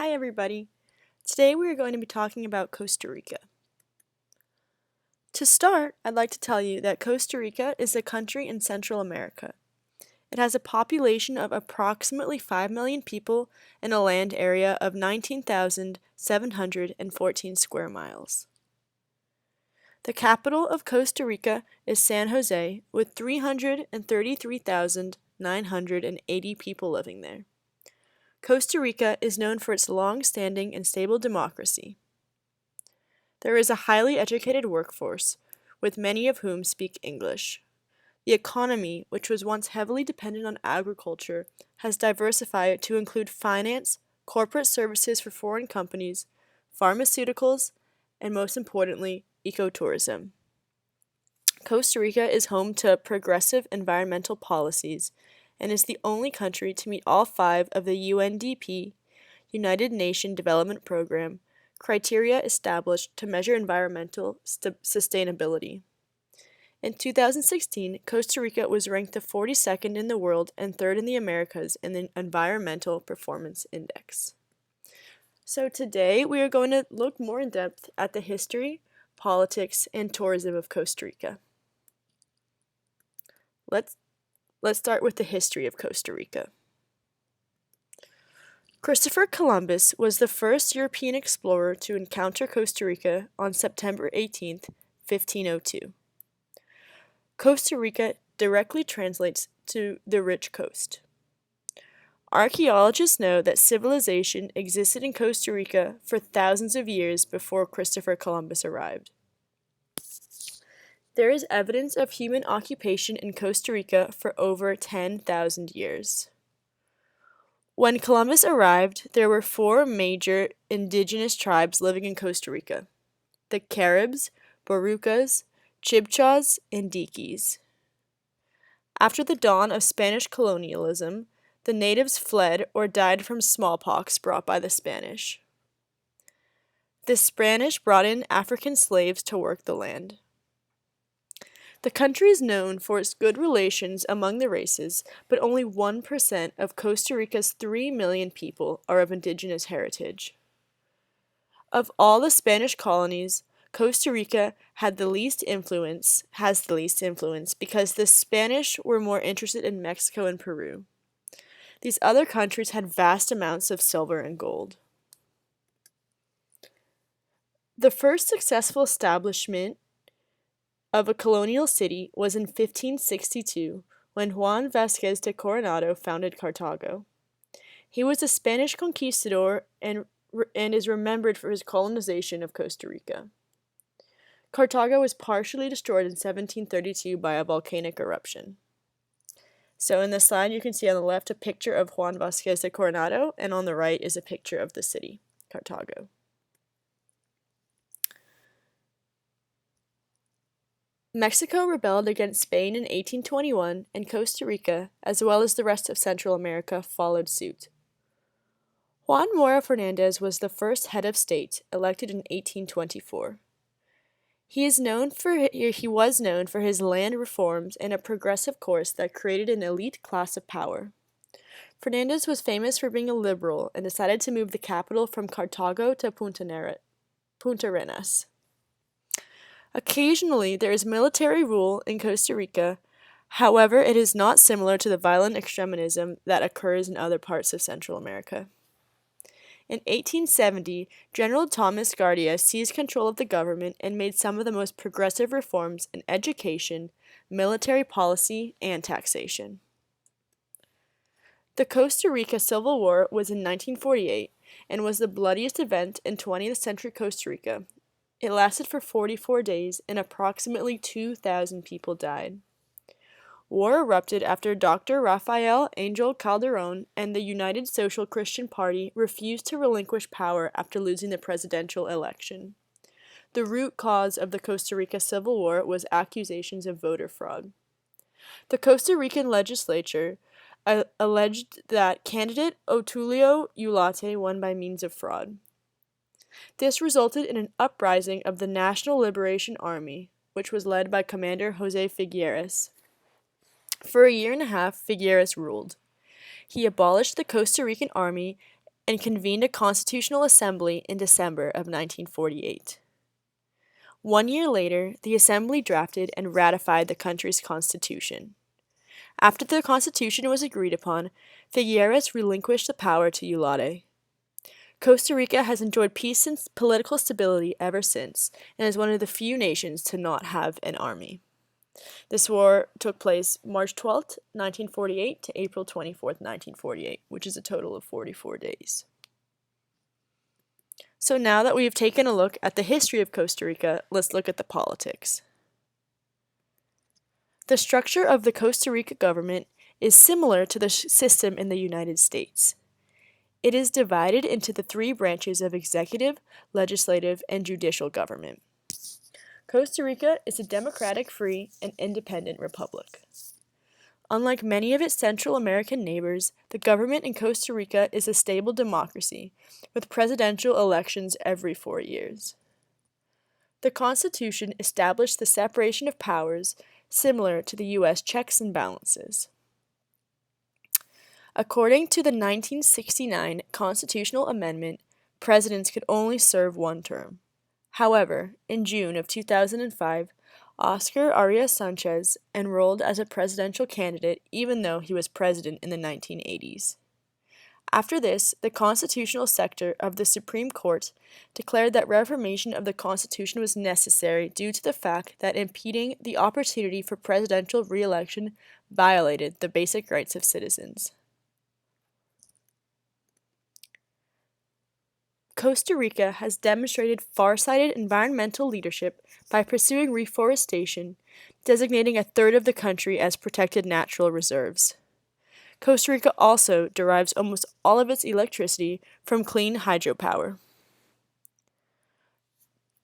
Hi everybody. Today we are going to be talking about Costa Rica. To start, I'd like to tell you that Costa Rica is a country in Central America. It has a population of approximately 5 million people and a land area of 19,714 square miles. The capital of Costa Rica is San Jose, with 333,980 people living there. Costa Rica is known for its long-standing and stable democracy. There is a highly educated workforce, with many of whom speak English. The economy, which was once heavily dependent on agriculture, has diversified to include finance, corporate services for foreign companies, pharmaceuticals, and most importantly, ecotourism. Costa Rica is home to progressive environmental policies and is the only country to meet all 5 of the UNDP, United Nations Development Program, criteria established to measure environmental sustainability. In 2016, Costa Rica was ranked the 42nd in the world and 3rd in the Americas in the Environmental Performance Index. So today we are going to look more in depth at the history, politics, and tourism of Costa Rica. Let's start with the history of Costa Rica. Christopher Columbus was the first European explorer to encounter Costa Rica on September 18, 1502. Costa Rica directly translates to the rich coast. Archaeologists know that civilization existed in Costa Rica for thousands of years before Christopher Columbus arrived. There is evidence of human occupation in Costa Rica for over 10,000 years. When Columbus arrived, there were 4 major indigenous tribes living in Costa Rica: the Caribs, Borucas, Chibchas, and Diquis. After the dawn of Spanish colonialism, the natives fled or died from smallpox brought by the Spanish. The Spanish brought in African slaves to work the land. The country is known for its good relations among the races, but only 1% of Costa Rica's 3 million people are of indigenous heritage. Of all the Spanish colonies, Costa Rica has the least influence because the Spanish were more interested in Mexico and Peru. These other countries had vast amounts of silver and gold. The first successful establishment of a colonial city was in 1562, when Juan Vasquez de Coronado founded Cartago. He was a Spanish conquistador and is remembered for his colonization of Costa Rica. Cartago was partially destroyed in 1732 by a volcanic eruption. So in this slide you can see on the left a picture of Juan Vasquez de Coronado, and on the right is a picture of the city, Cartago. Mexico rebelled against Spain in 1821, and Costa Rica, as well as the rest of Central America, followed suit. Juan Mora Fernandez was the first head of state, elected in 1824. He was known for his land reforms and a progressive course that created an elite class of power. Fernandez was famous for being a liberal and decided to move the capital from Cartago to Punta Arenas. Occasionally, there is military rule in Costa Rica. However, it is not similar to the violent extremism that occurs in other parts of Central America. In 1870, General Thomas Guardia seized control of the government and made some of the most progressive reforms in education, military policy, and taxation. The Costa Rica Civil War was in 1948 and was the bloodiest event in 20th century Costa Rica. It lasted for 44 days and approximately 2,000 people died. War erupted after Dr. Rafael Angel Calderón and the United Social Christian Party refused to relinquish power after losing the presidential election. The root cause of the Costa Rica Civil War was accusations of voter fraud. The Costa Rican legislature alleged that candidate Otulio Ulate won by means of fraud. This resulted in an uprising of the National Liberation Army, which was led by Commander José Figueres. For a year and a half, Figueres ruled. He abolished the Costa Rican army and convened a constitutional assembly in December of 1948. 1 year later, the assembly drafted and ratified the country's constitution. After the constitution was agreed upon, Figueres relinquished the power to Ulate. Costa Rica has enjoyed peace and political stability ever since, and is one of the few nations to not have an army. This war took place March 12th, 1948 to April 24th, 1948, which is a total of 44 days. So now that we've taken a look at the history of Costa Rica, let's look at the politics. The structure of the Costa Rica government is similar to the system in the United States. It is divided into the three branches of executive, legislative, and judicial government. Costa Rica is a democratic, free, and independent republic. Unlike many of its Central American neighbors, the government in Costa Rica is a stable democracy, with presidential elections every 4 years. The Constitution established the separation of powers, similar to the U.S. checks and balances. According to the 1969 constitutional amendment, presidents could only serve one term. However, in June of 2005, Oscar Arias Sanchez enrolled as a presidential candidate even though he was president in the 1980s. After this, the constitutional sector of the Supreme Court declared that reformation of the Constitution was necessary due to the fact that impeding the opportunity for presidential re-election violated the basic rights of citizens. Costa Rica has demonstrated far-sighted environmental leadership by pursuing reforestation, designating a third of the country as protected natural reserves. Costa Rica also derives almost all of its electricity from clean hydropower.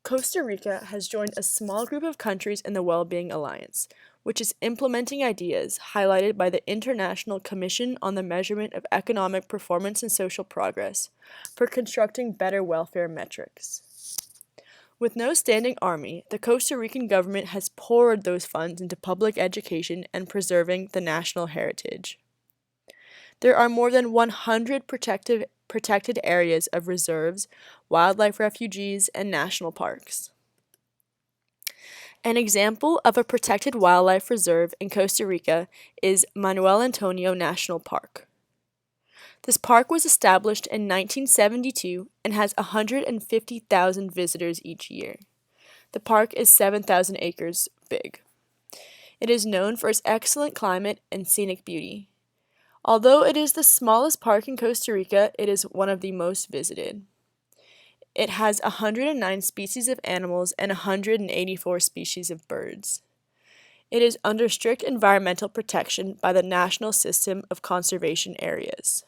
Costa Rica has joined a small group of countries in the Wellbeing Alliance, which is implementing ideas highlighted by the International Commission on the Measurement of Economic Performance and Social Progress for constructing better welfare metrics. With no standing army, the Costa Rican government has poured those funds into public education and preserving the national heritage. There are more than 100 protected areas of reserves, wildlife refuges, and national parks. An example of a protected wildlife reserve in Costa Rica is Manuel Antonio National Park. This park was established in 1972 and has 150,000 visitors each year. The park is 7,000 acres big. It is known for its excellent climate and scenic beauty. Although it is the smallest park in Costa Rica, it is one of the most visited. It has 109 species of animals and 184 species of birds. It is under strict environmental protection by the National System of Conservation Areas.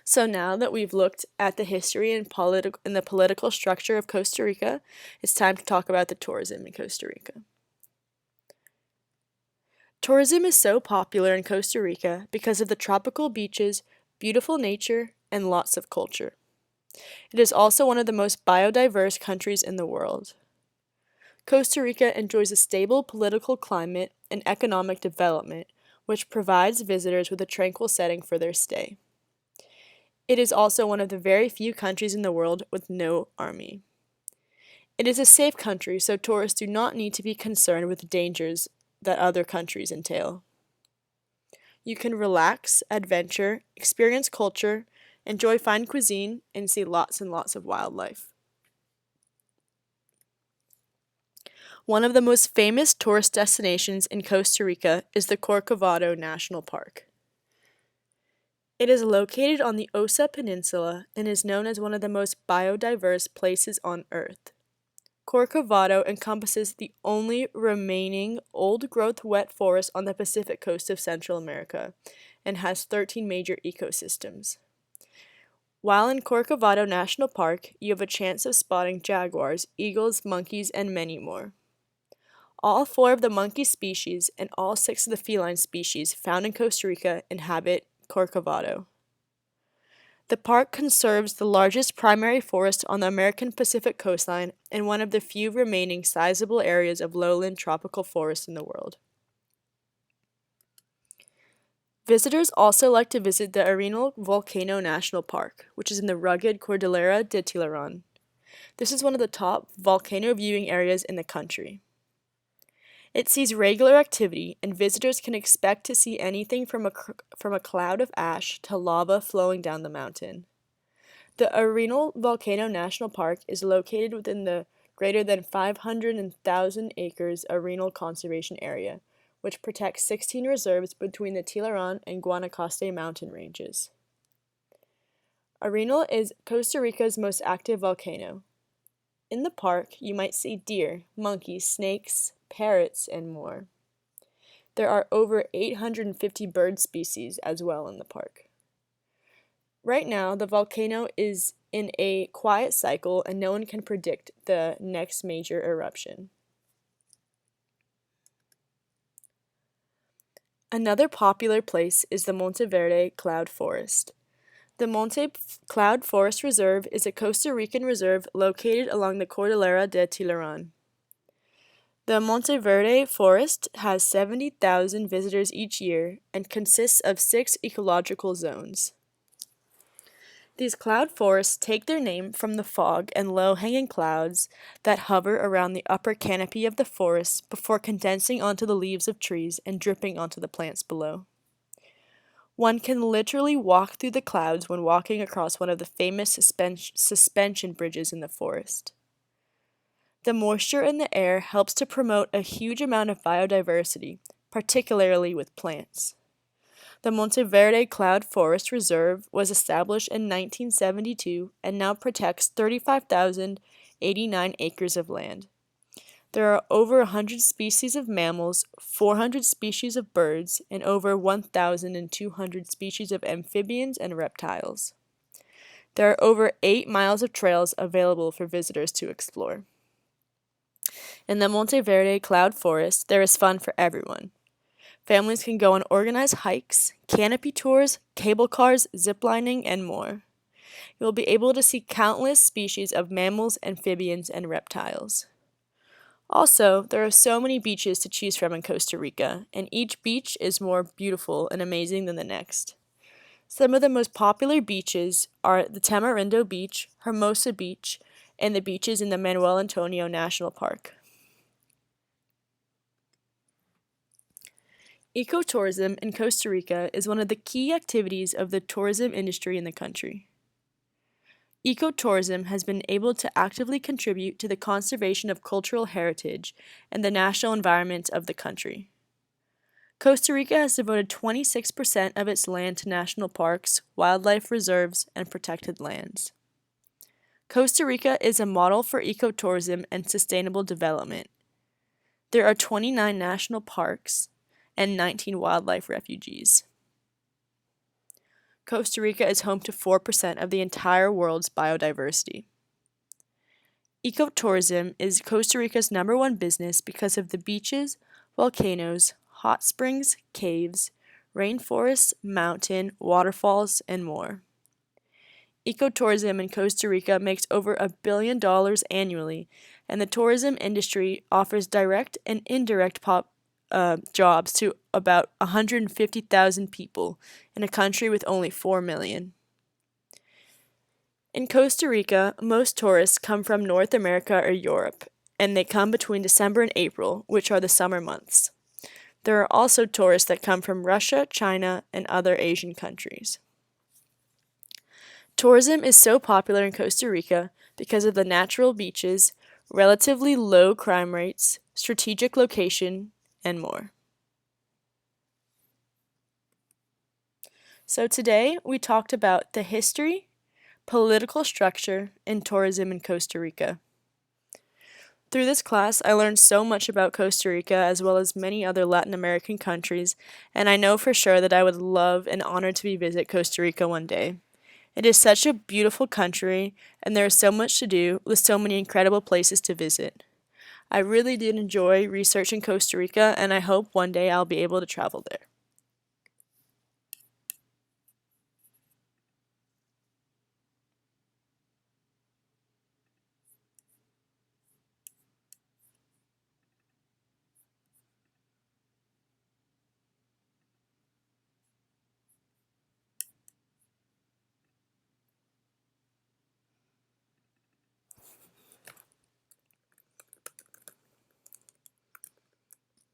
So now that we've looked at the history and the political structure of Costa Rica, it's time to talk about the tourism in Costa Rica. Tourism is so popular in Costa Rica because of the tropical beaches, beautiful nature, and lots of culture. It is also one of the most biodiverse countries in the world. Costa Rica enjoys a stable political climate and economic development, which provides visitors with a tranquil setting for their stay. It is also one of the very few countries in the world with no army. It is a safe country, so tourists do not need to be concerned with the dangers that other countries entail. You can relax, adventure, experience culture, enjoy fine cuisine, and see lots and lots of wildlife. One of the most famous tourist destinations in Costa Rica is the Corcovado National Park. It is located on the Osa Peninsula and is known as one of the most biodiverse places on Earth. Corcovado encompasses the only remaining old-growth wet forest on the Pacific coast of Central America and has 13 major ecosystems. While in Corcovado National Park, you have a chance of spotting jaguars, eagles, monkeys, and many more. All 4 of the monkey species and all 6 of the feline species found in Costa Rica inhabit Corcovado. The park conserves the largest primary forest on the American Pacific coastline and one of the few remaining sizable areas of lowland tropical forest in the world. Visitors also like to visit the Arenal Volcano National Park, which is in the rugged Cordillera de Tiburon. This is one of the top volcano viewing areas in the country. It sees regular activity, and visitors can expect to see anything from a cloud of ash to lava flowing down the mountain. The Arenal Volcano National Park is located within the greater than 500,000 acres Arenal Conservation Area, which protects 16 reserves between the Tiburon and Guanacaste mountain ranges. Arenal is Costa Rica's most active volcano. In the park, you might see deer, monkeys, snakes, parrots, and more. There are over 850 bird species as well in the park. Right now, the volcano is in a quiet cycle and no one can predict the next major eruption. Another popular place is the Monteverde Cloud Forest. The Monte Cloud Forest Reserve is a Costa Rican reserve located along the Cordillera de Tiburon. The Monteverde Forest has 70,000 visitors each year and consists of 6 ecological zones. These cloud forests take their name from the fog and low-hanging clouds that hover around the upper canopy of the forest before condensing onto the leaves of trees and dripping onto the plants below. One can literally walk through the clouds when walking across one of the famous suspension bridges in the forest. The moisture in the air helps to promote a huge amount of biodiversity, particularly with plants. The Monteverde Cloud Forest Reserve was established in 1972 and now protects 35,089 acres of land. There are over 100 species of mammals, 400 species of birds, and over 1,200 species of amphibians and reptiles. There are over 8 miles of trails available for visitors to explore. In the Monteverde Cloud Forest, there is fun for everyone. Families can go on organized hikes, canopy tours, cable cars, ziplining, and more. You will be able to see countless species of mammals, amphibians, and reptiles. Also, there are so many beaches to choose from in Costa Rica, and each beach is more beautiful and amazing than the next. Some of the most popular beaches are the Tamarindo Beach, Hermosa Beach, and the beaches in the Manuel Antonio National Park. Ecotourism in Costa Rica is one of the key activities of the tourism industry in the country. Ecotourism has been able to actively contribute to the conservation of cultural heritage and the natural environment of the country. Costa Rica has devoted 26% of its land to national parks, wildlife reserves, and protected lands. Costa Rica is a model for ecotourism and sustainable development. There are 29 national parks and 19 wildlife refuges. Costa Rica is home to 4% of the entire world's biodiversity. Ecotourism is Costa Rica's #1 business because of the beaches, volcanoes, hot springs, caves, rainforests, mountain, waterfalls, and more. Ecotourism in Costa Rica makes over $1 billion annually, and the tourism industry offers direct and indirect jobs to about 150,000 people in a country with only 4 million. In Costa Rica, most tourists come from North America or Europe, and they come between December and April, which are the summer months. There are also tourists that come from Russia, China, and other Asian countries. Tourism is so popular in Costa Rica because of the natural beaches, relatively low crime rates, strategic location, and more. So today we talked about the history, political structure, and tourism in Costa Rica. Through this class, I learned so much about Costa Rica as well as many other Latin American countries, and I know for sure that I would love and honor to visit Costa Rica one day. It is such a beautiful country, and there is so much to do with so many incredible places to visit. I really did enjoy researching Costa Rica, and I hope one day I'll be able to travel there.